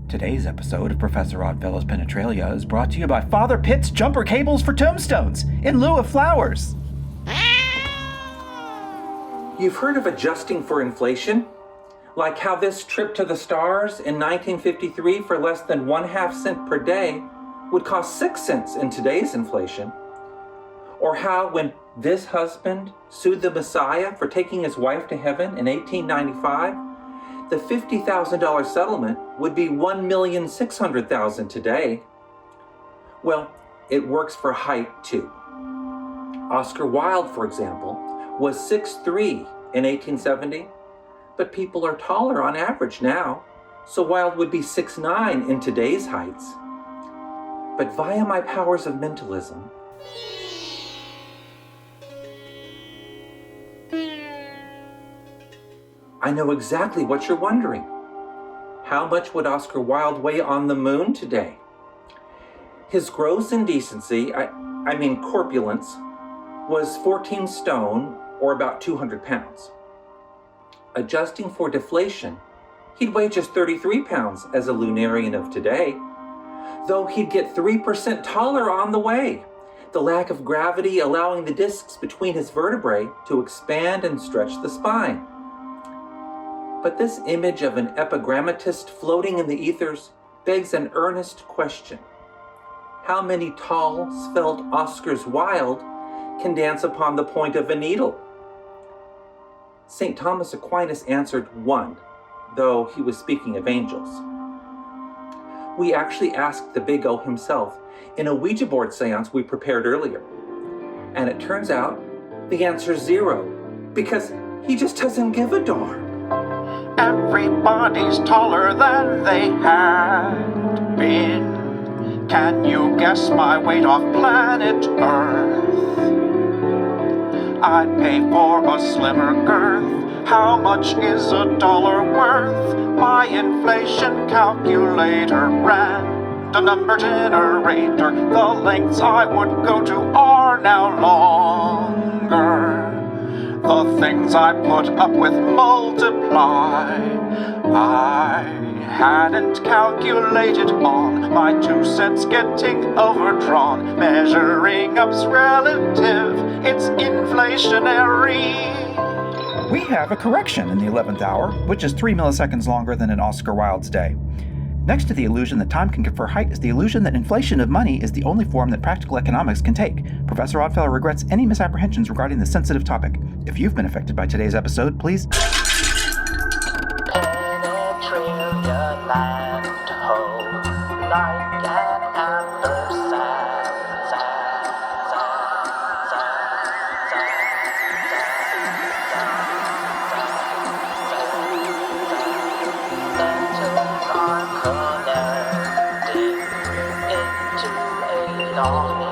Today's episode of Professor Oddfellow's Penetralia is brought to you by Father Pitt's jumper cables for tombstones in lieu of flowers. You've heard of adjusting for inflation? Like how this trip to the stars in 1953 for less than 1/2 cent per day would cost 6 cents in today's inflation. Or how when this husband sued the Messiah for taking his wife to heaven in 1895, the $50,000 settlement would be $1,600,000 today. Well, it works for height too. Oscar Wilde, for example, was 6'3" in 1870, but people are taller on average now, so Wilde would be 6'9" in today's heights. But via my powers of mentalism, I know exactly what you're wondering. How much would Oscar Wilde weigh on the moon today? His gross indecency, I mean corpulence, was 14 stone or about 200 pounds. Adjusting for deflation, he'd weigh just 33 pounds as a lunarian of today, though he'd get 3% taller on the way, the lack of gravity allowing the discs between his vertebrae to expand and stretch the spine. But this image of an epigrammatist floating in the ethers begs an earnest question. How many tall, svelte Oscars Wilde can dance upon the point of a needle? St. Thomas Aquinas answered 1, though he was speaking of angels. We actually asked the Big O himself in a Ouija board seance we prepared earlier. And it turns out the answer's 0, because he just doesn't give a darn. Everybody's taller than they had been. Can you guess my weight off planet Earth? I'd pay for a slimmer girth. How much is $1 worth? My inflation calculator ran the number generator. The lengths I would go to are now longer. The things I put up with multiply. I hadn't calculated on my 2 cents getting overdrawn. Measuring up's relative, it's inflationary. We have a correction in the 11th hour, which is 3 milliseconds longer than in Oscar Wilde's day. Next to the illusion that time can confer height is the illusion that inflation of money is the only form that practical economics can take. Professor Oddfellow regrets any misapprehensions regarding this sensitive topic. If you've been affected by today's episode, please Penetralia land ho, like an ampersand. Letters are connected into a long